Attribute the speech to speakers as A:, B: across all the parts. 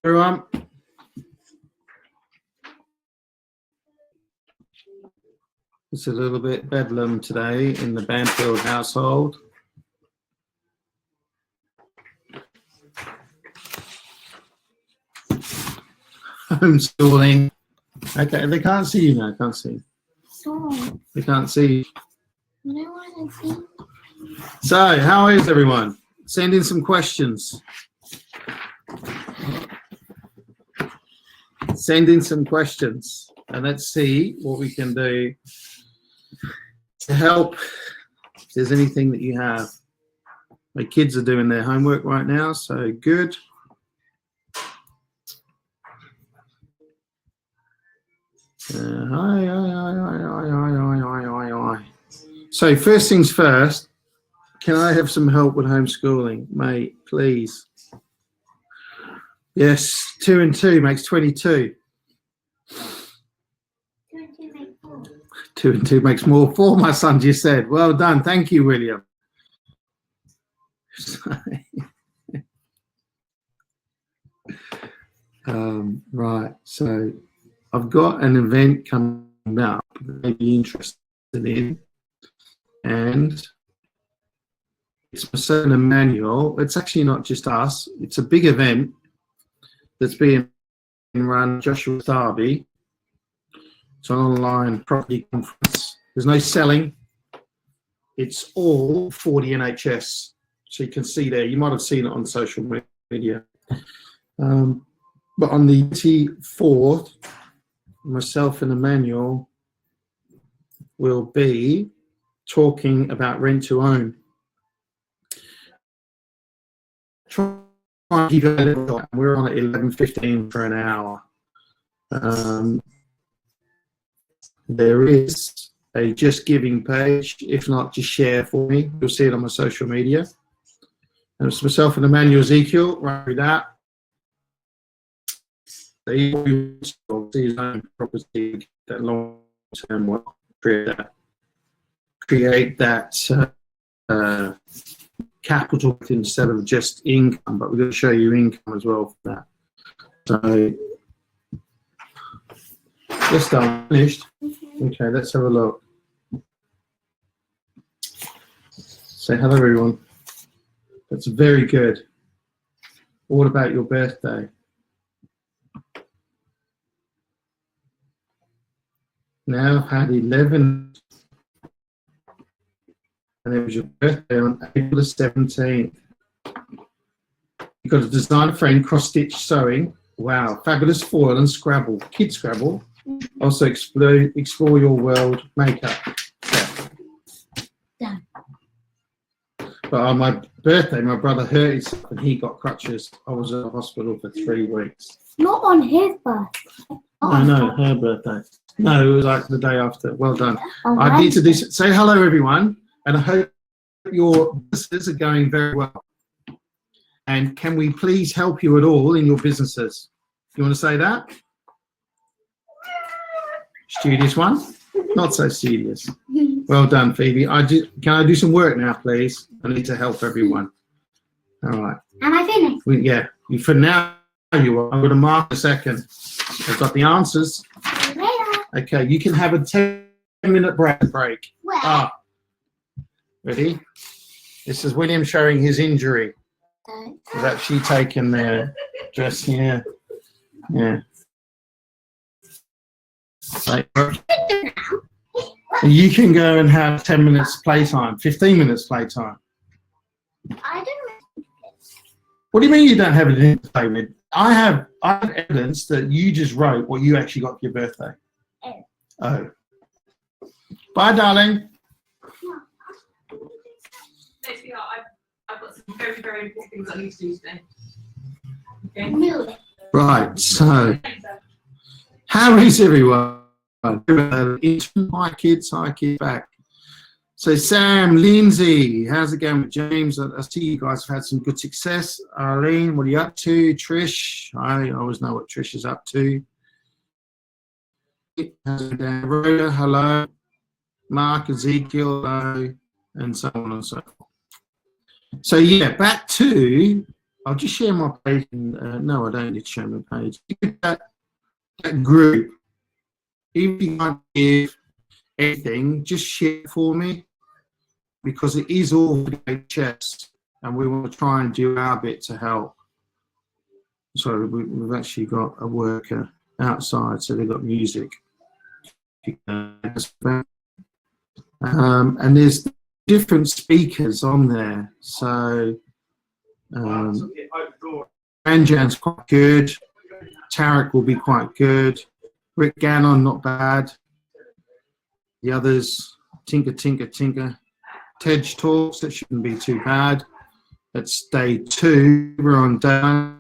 A: everyone. It's a little bit bedlam today in the Banfield household. Homeschooling. Okay, they can't see you now. Can't see.
B: So,
A: They can't see.
B: no one can see.
A: So, how is everyone? Send in some questions. Send in some questions, and let's see what we can do to help. If there's anything that you have. My kids are doing their homework right now, so good. So first things first, can I have some help with homeschooling, mate, please? Yes, 2 and 2 makes 22. 2 and 2 makes more. 4, my son just said. Well done. Thank you, William. Right, so I've got an event coming up that may be interested in, and it's Myself and Manual. It's actually not just us. It's a big event that's being run Joshua Tharby. It's an online property conference. There's no selling. It's all for the NHS. So you can see there. You might have seen it on social media. But on the 4th, myself and Emmanuel will be talking about rent to own. Try and keep it a little short. We're on at 11:15 for an hour. There is a Just Giving page. If not, just share for me. You'll see it on my social media. And it's myself and Emmanuel Ezekiel. Right through that. He will see his own property, that long-term wealth, create that capital instead of just income. But we're going to show you income as well for that. So just done, finished. Okay, let's have a look. Say hello, everyone. That's very good. What about your birthday? Now had 11, and it was your birthday on April the 17th. You've got a designer friend, cross-stitch sewing. Wow, fabulous foil and Scrabble, kid Scrabble. Also explore your world makeup.
B: Yeah.
A: But on my birthday, my brother hurt himself and he got crutches. I was in the hospital for 3 weeks.
B: Not on his birthday.
A: I know, her birthday. No, it was like the day after. Well done.
B: Oh,
A: I need to do. Say hello, everyone, and I hope your businesses are going very well. And can we please help you at all in your businesses? You want to say that? Studious one? Not so studious. Well done, Phoebe. Can I do some work now, please? I need to help everyone. All right.
B: Am I finished?
A: Yeah. For now, you are. I'm going to mark a second. I've got the answers.
B: Later.
A: Okay, you can have a 10-minute break.
B: Where?
A: Ah, ready? This is William showing his injury. He's actually taken their dress here. Yeah. Right. You can go and have 10 minutes playtime, 15 minutes playtime.
B: I don't.
A: What do you mean you don't have an entertainment? I have evidence that you just wrote what you actually got for your birthday. Oh. Bye, darling.
C: I've got some very, very important things I need to do today. Okay.
B: Really?
A: Right, so how is everyone? Hi kids back. So Sam, Lindsay, how's it going with James? I see you guys have had some good success. Arlene, what are you up to? Trish, I always know what Trish is up to. Rhoda, hello. Mark, Ezekiel, hello, and so on and so forth. So yeah, back to I'll just share my page. No, I don't need to share my page. That group, even if you can't give anything, just share it for me, because it is all for the NHS, and we want to try and do our bit to help. So we've actually got a worker outside, so they've got music. And there's different speakers on there. So Anjan's quite good. Tarek will be quite good. Rick Gannon, not bad. The others, Tinker. Tej talks, that shouldn't be too bad. That's day 2. We're on day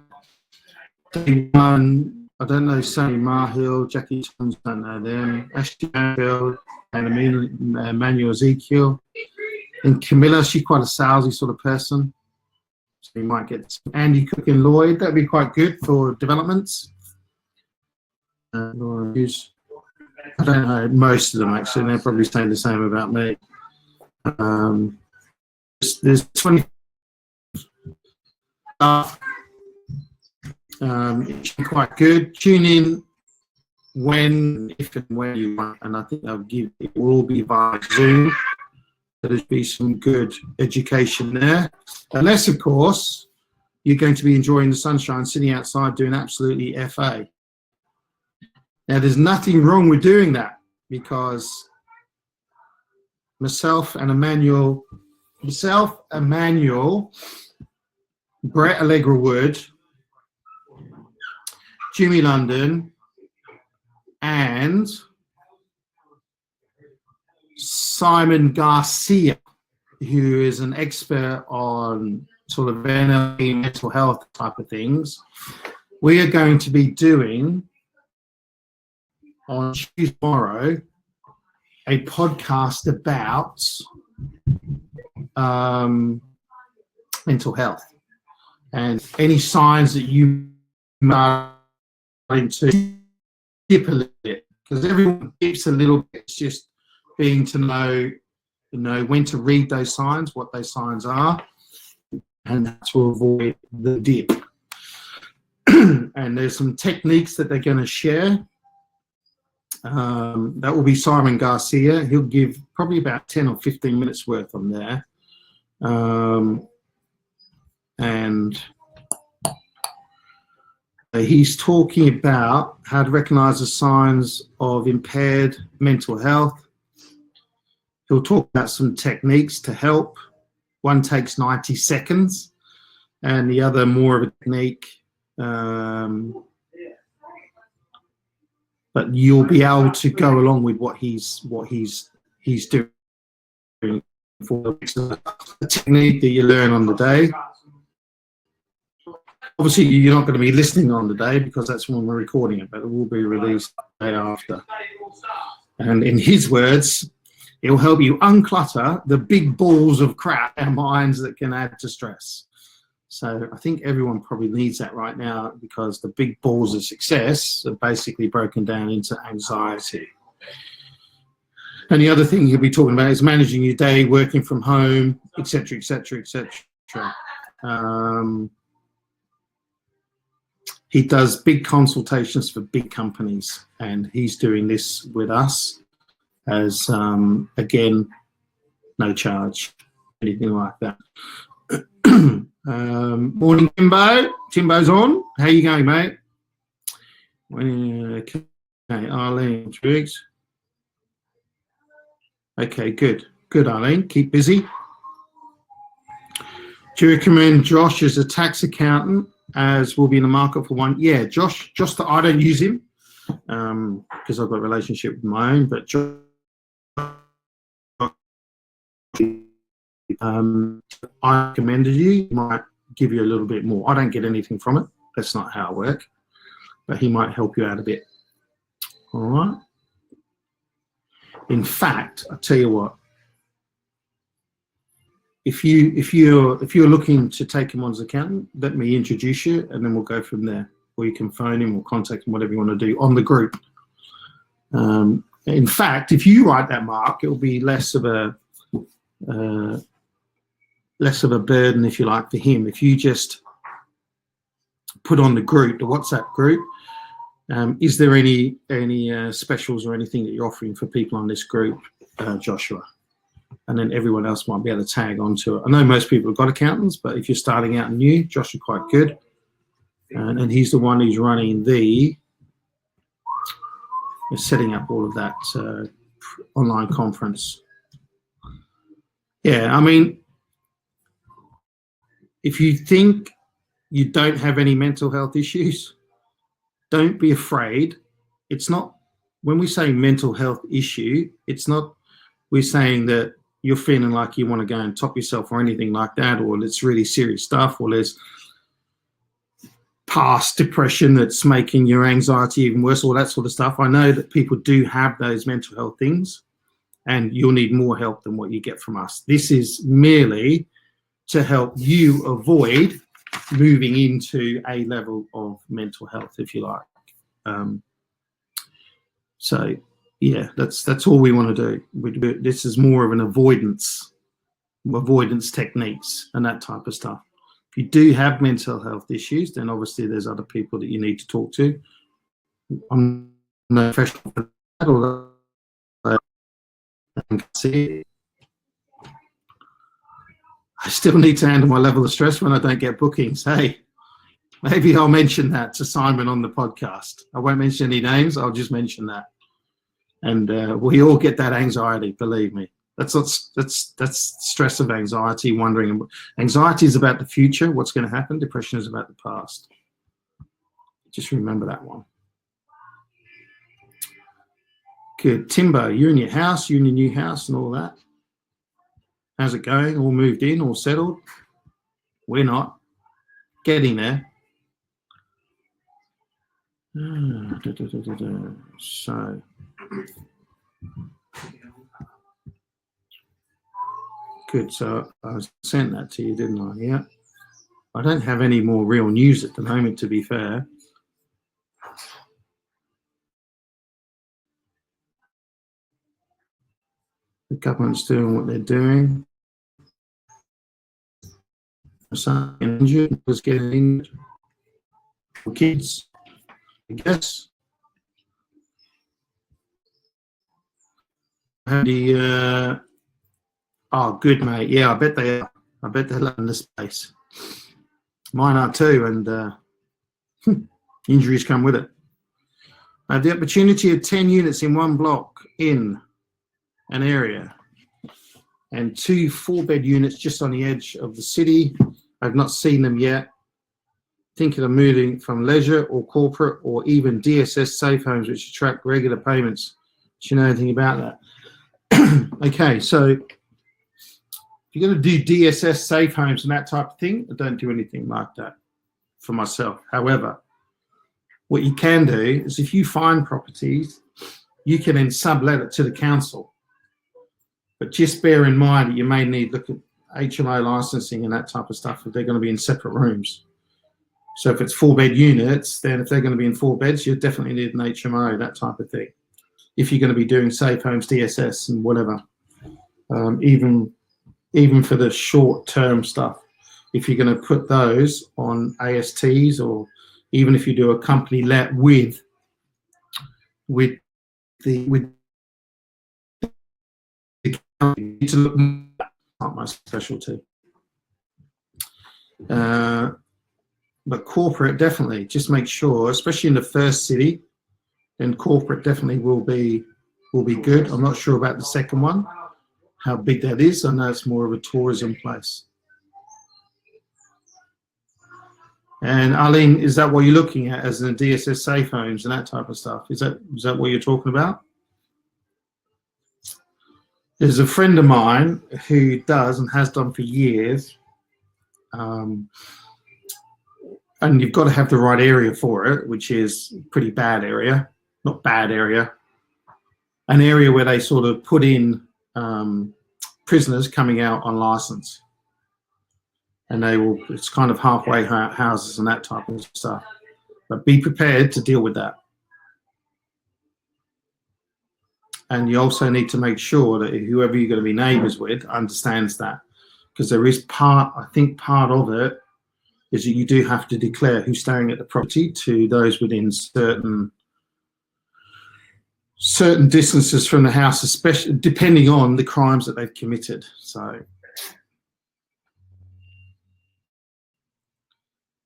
A: 1. I don't know Sonny Marhill, Jackie Thoms, don't know them. Ashley Banfield and Emmanuel Ezekiel. And Camilla, she's quite a salesy sort of person. So you might get some Andy Cook and Lloyd. That'd be quite good for developments. Laura Hughes. I don't know most of them actually. They're probably saying the same about me. There's 20. It's quite good. Tune in if and when you want, and I think it will be via Zoom. There'll be some good education there, unless of course you're going to be enjoying the sunshine, sitting outside doing absolutely FA. Now there's nothing wrong with doing that, because myself, Emmanuel, Brett Allegra Wood, Jimmy London, and Simon Garcia, who is an expert on sort of NLP, mental health type of things. We are going to be doing on Tuesday tomorrow a podcast about mental health and any signs that you might into skip a little bit, because everyone skips a little bit. It's just being to know when to read those signs, what those signs are, and that's to avoid the dip. And there's some techniques that they're going to share. That will be Simon Garcia. He'll give probably about 10 or 15 minutes worth on there. And he's talking about how to recognize the signs of impaired mental health. He'll talk about some techniques to help. One takes 90 seconds and the other more of a technique. But you'll be able to go along with what he's doing for the technique that you learn on the day. Obviously, you're not going to be listening on the day because that's when we're recording it, but it will be released the day after. And in his words, it will help you unclutter the big balls of crap in our minds that can add to stress. So I think everyone probably needs that right now, because the big balls of success are basically broken down into anxiety. And the other thing he'll be talking about is managing your day, working from home, etc., etc., etc. He does big consultations for big companies, and he's doing this with us as, again, no charge, anything like that. Morning, Timbo. Timbo's on. How you going, mate? Okay, Arlene, 2 weeks. Okay, good. Good, Arlene. Keep busy. Do you recommend Josh as a tax accountant, as we'll be in the market for one? Yeah, Josh, I don't use him because I've got a relationship with my own, but Josh, I recommended you. He might give you a little bit more. I don't get anything from it. That's not how I work. But he might help you out a bit. All right. In fact, I'll tell you what. If you're looking to take him on as accountant, let me introduce you, and then we'll go from there. Or you can phone him or contact him, whatever you want to do on the group. In fact, if you write that, Mark, it will be less of a burden, if you like, for him. If you just put on the group, the WhatsApp group. Is there any specials or anything that you're offering for people on this group, Joshua? And then everyone else might be able to tag onto it. I know most people have got accountants, but if you're starting out new, Josh is quite good. And he's the one who's running setting up all of that online conference. Yeah, I mean, if you think you don't have any mental health issues, don't be afraid. It's not, when we say mental health issue, it's not we're saying that you're feeling like you want to go and top yourself or anything like that, or it's really serious stuff, or there's past depression that's making your anxiety even worse, all that sort of stuff. I know that people do have those mental health things, and you'll need more help than what you get from us. This is merely to help you avoid moving into a level of mental health, if you like. So yeah, that's all we want to do. This is more of an avoidance techniques and that type of stuff. If you do have mental health issues, then obviously there's other people that you need to talk to. I'm no professional for that, although I can see I still need to handle my level of stress when I don't get bookings. Hey, maybe I'll mention that to Simon on the podcast. I won't mention any names. I'll just mention that. And we all get that anxiety, believe me. That's stress of anxiety, wondering. Anxiety is about the future, what's going to happen. Depression is about the past. Just remember that one. Good. Timbo, you're in your house, you're in your new house and all that. How's it going? All moved in, all settled? We're not. Getting there. So, good. So I sent that to you, didn't I? Yeah. I don't have any more real news at the moment, to be fair. The government's doing what they're doing. Someone injured was getting injured. For kids, I guess. Oh, good, mate. Yeah, I bet they are. I bet they're loving the space. Mine are too, and injuries come with it. I have the opportunity of 10 units in one block in an area, and 2 4-bed units just on the edge of the city. I've not seen them yet. Thinking of moving from leisure or corporate or even DSS safe homes, which attract regular payments. Do you know anything about that? Okay, so if you're going to do DSS safe homes and that type of thing, I don't do anything like that for myself. However, what you can do is if you find properties, you can then sublet it to the council. But just bear in mind that you may need to look at HMO licensing and that type of stuff if they're going to be in separate rooms. So if it's 4-bed units, then if they're going to be in 4 beds, you definitely need an HMO, that type of thing. If you're going to be doing safe homes, DSS and whatever, even for the short-term stuff, if you're going to put those on ASTs, or even if you do a company let with the company, to look, not my specialty. But corporate, definitely, just make sure, especially in the first city, then corporate definitely will be good. I'm not sure about the second one, how big that is. I know it's more of a tourism place. And Arlene, is that what you're looking at as in DSS safe homes and that type of stuff? Is that what you're talking about? There's a friend of mine who does and has done for years. And you've got to have the right area for it, which is a pretty bad area. Not bad area. An area where they sort of put in prisoners coming out on license. And it's kind of halfway houses and that type of stuff. But be prepared to deal with that. And you also need to make sure that whoever you're going to be neighbours with understands that. Because there is part of it is that you do have to declare who's staying at the property to those within certain distances from the house, especially depending on the crimes that they've committed. So,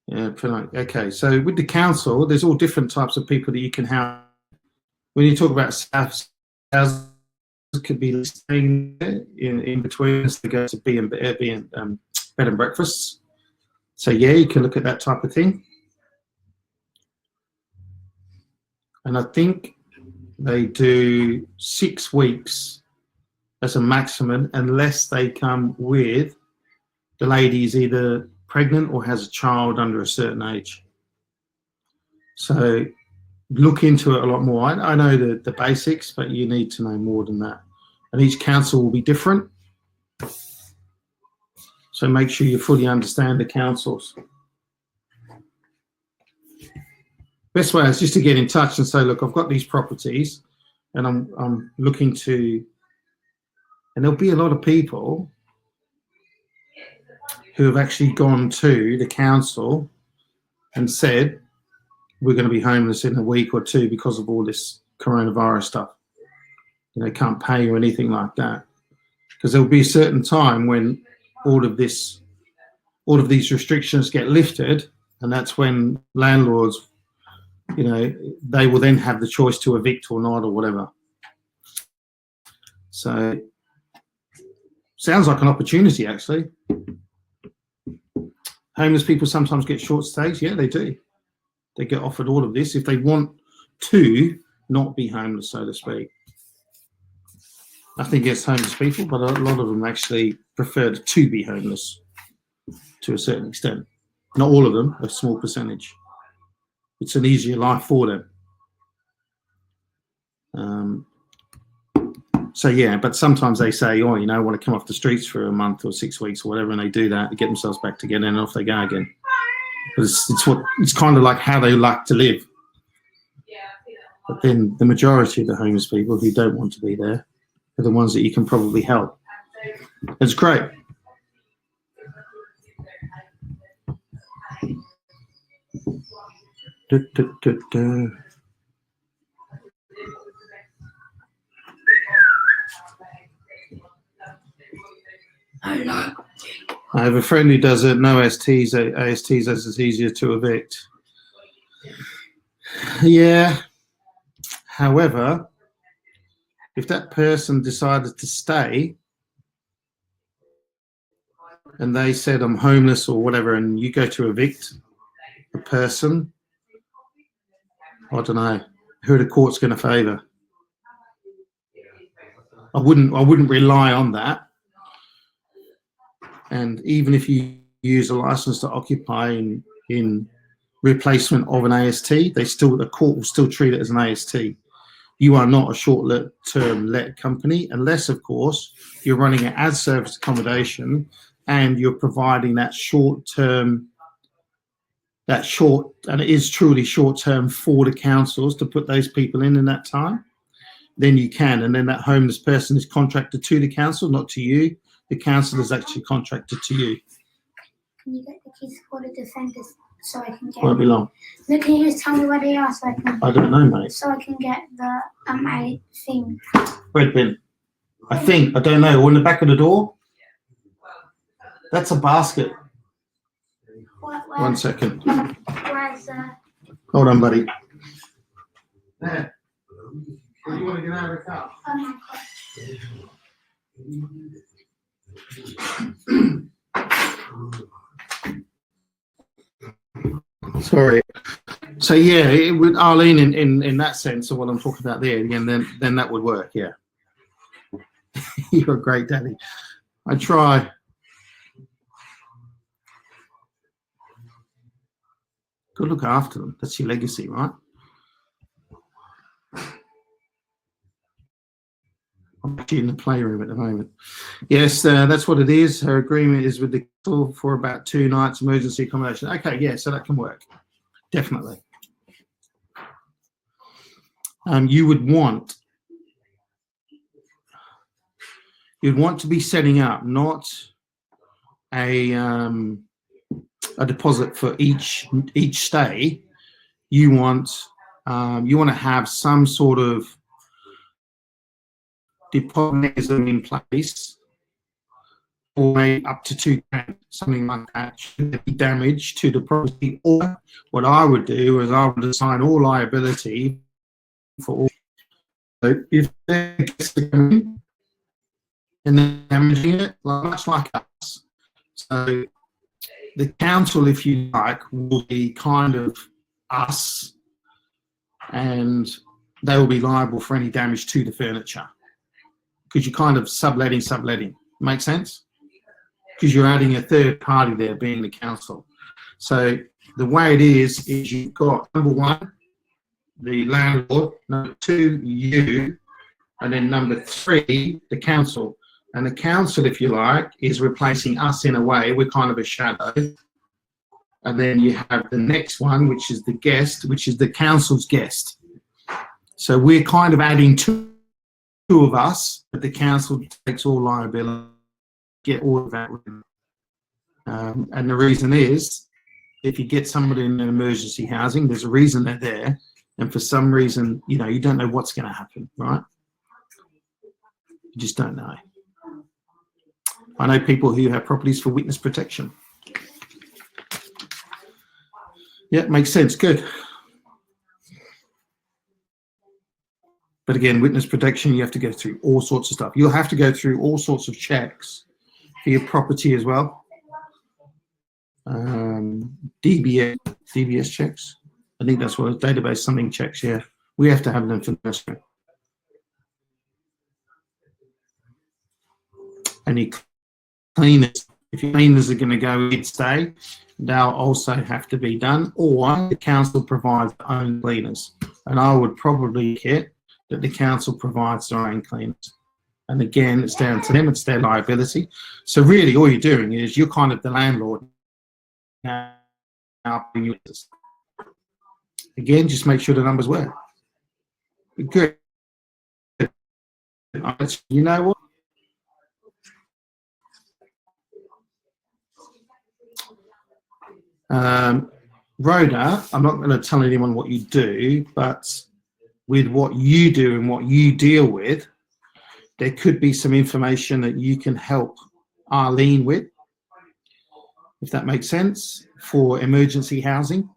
A: yeah, okay. So with the council, there's all different types of people that you can have. When you talk about houses, could be staying in between as they go to bed and breakfasts. So yeah, you can look at that type of thing. And I think they do 6 weeks as a maximum, unless they come with the lady is either pregnant or has a child under a certain age. So look into it a lot more. I know the basics, but you need to know more than that. And each council will be different. So make sure you fully understand the councils. Best way is just to get in touch and say, look, I've got these properties and I'm looking to, and there'll be a lot of people who have actually gone to the council and said, we're going to be homeless in a week or two because of all this coronavirus stuff. You know, can't pay or anything like that. Because there'll be a certain time when all of these restrictions get lifted, and that's when landlords, you know, they will then have the choice to evict or not or whatever. So sounds like an opportunity, actually. Homeless people sometimes get short stays. Yeah, they do. They get offered all of this if they want to not be homeless, so to speak. Nothing against homeless people, but a lot of them actually prefer to be homeless to a certain extent. Not all of them, a small percentage. It's an easier life for them. So yeah, but sometimes they say, oh, you know, I want to come off the streets for a month or 6 weeks or whatever, and they do that, they get themselves back together, and off they go again. But it's kind of like how they like to live. But then the majority of the homeless people who don't want to be there are the ones that you can probably help. It's great. I have a friend who does it, no ASTs, as it's easier to evict. Yeah. However, if that person decided to stay and they said, I'm homeless or whatever, and you go to evict a person, I don't know who the court's going to favour. I wouldn't rely on that. And even if you use a license to occupy in replacement of an AST, the court will still treat it as an AST. You are not a short-term let company, unless, of course, you're running it as service accommodation and you're providing that short-term, and it is truly short-term for the councils to put those people in that time. Then you can, and then that homeless person is contracted to the council, not to you. The council is actually contracted to you.
B: Can you get the keys for the defenders so I can get?
A: Won't be long.
B: Look, can you just tell me where they are so I can?
A: I don't know, mate.
B: So I can get the my thing.
A: Red bin. I don't know. On the back of the door. That's a basket.
B: Where?
A: 1 second.
B: Where's
A: Hold on, buddy. There. You want to get out of the car?
B: Oh my God.
A: Sorry. So yeah, it would, Arlene, in that sense of what I'm talking about there, again, then that would work. Yeah. You're a great daddy. I try. Go look after them. That's your legacy, right? I'm actually in the playroom at the moment. Yes, that's what it is. Her agreement is with the council for about 2 nights emergency accommodation. Okay, yeah, so that can work. Definitely. You'd want to be setting up not a a deposit for each stay, you want to have some sort of deposit mechanism in place, or up to £2,000, something like that, should there be damage to the property. Or what I would do is I would assign all liability for all. So if they're coming and they're damaging it, much like us, so the council, if you like, will be kind of us, and they will be liable for any damage to the furniture, because you're kind of subletting. Make sense? Because you're adding a third party there, being the council. So the way it is you've got number one, the landlord, number two, you, and then number three, the council. And the council, if you like, is replacing us in a way. We're kind of a shadow. And then you have the next one, which is the guest, which is the council's guest. So we're kind of adding two of us, but the council takes all liability, get all of that. And the reason is, if you get somebody in an emergency housing, there's a reason they're there. And for some reason, you don't know what's going to happen, right? You just don't know. I know people who have properties for witness protection. Yeah, makes sense. Good. But again, witness protection, you have to go through all sorts of stuff. You'll have to go through all sorts of checks for your property as well. DBS checks. I think that's what database something checks. Yeah, we have to have them for nursery. Any cleaners, if your cleaners are going to go in stay, they'll also have to be done, or the council provides their own cleaners. And I would probably get that the council provides their own cleaners. And again, it's down to them, it's their liability. So really all you're doing is you're kind of the landlord now. Again, just make sure the numbers work. Good. You know what? Rhoda, I'm not going to tell anyone what you do, but with what you do and what you deal with, there could be some information that you can help Arlene with, if that makes sense, for emergency housing.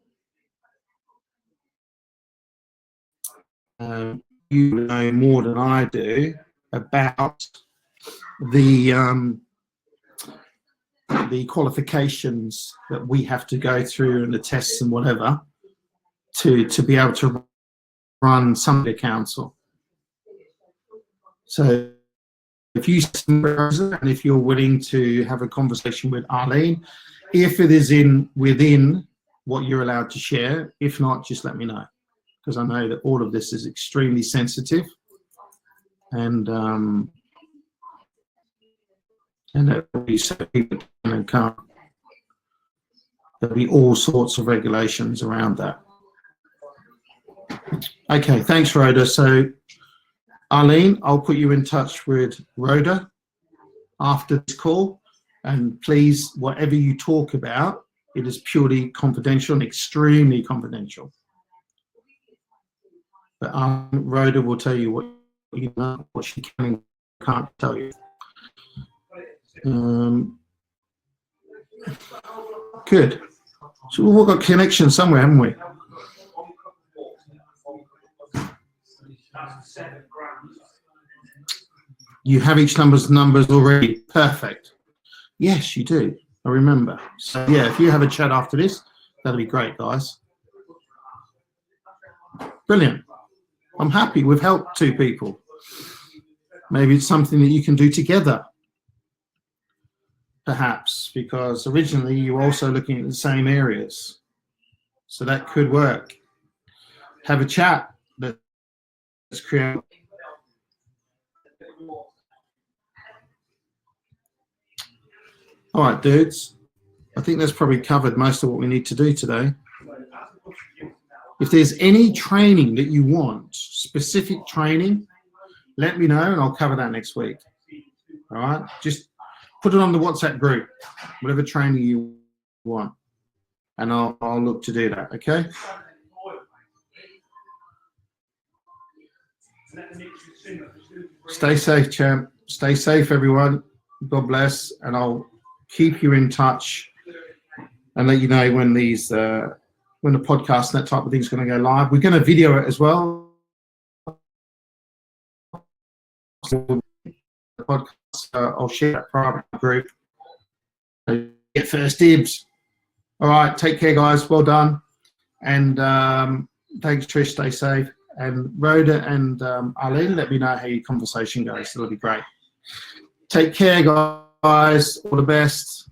A: You know more than I do about the qualifications that we have to go through and the tests and whatever to be able to run somebody council. So if you and if you're willing to have a conversation with Arlene, if it is within what you're allowed to share, if not, just let me know, because I know that all of this is extremely sensitive, and that will be so people can't. There'll be all sorts of regulations around that. Okay, thanks, Rhoda. So, Arlene, I'll put you in touch with Rhoda after this call, and please, whatever you talk about, it is purely confidential and extremely confidential. But Rhoda will tell you what you know, what she can and can't tell you. Good. So we've got connection somewhere, haven't we? You have each numbers already. Perfect. Yes, you do. I remember. So yeah, if you have a chat after this, that'll be great, guys. Brilliant. I'm happy we've helped two people. Maybe it's something that you can do together, perhaps, because originally you were also looking at the same areas. So that could work. Have a chat. Let's create. All right, dudes. I think that's probably covered most of what we need to do today. If there's any training that you want, specific training, let me know and I'll cover that next week. All right? Just put it on the WhatsApp group, whatever training you want. and I'll look to do that. Okay. Stay safe, champ. Stay safe, everyone. God bless, and I'll keep you in touch and let you know when these when the podcast and that type of thing is going to go live. We're going to video it as well. So the podcast, I'll share that private group. Get first dibs. All right, take care, guys. Well done, and thanks, Trish. Stay safe. And Rhoda and Arlene, let me know how your conversation goes. That'll be great. Take care, guys. All the best.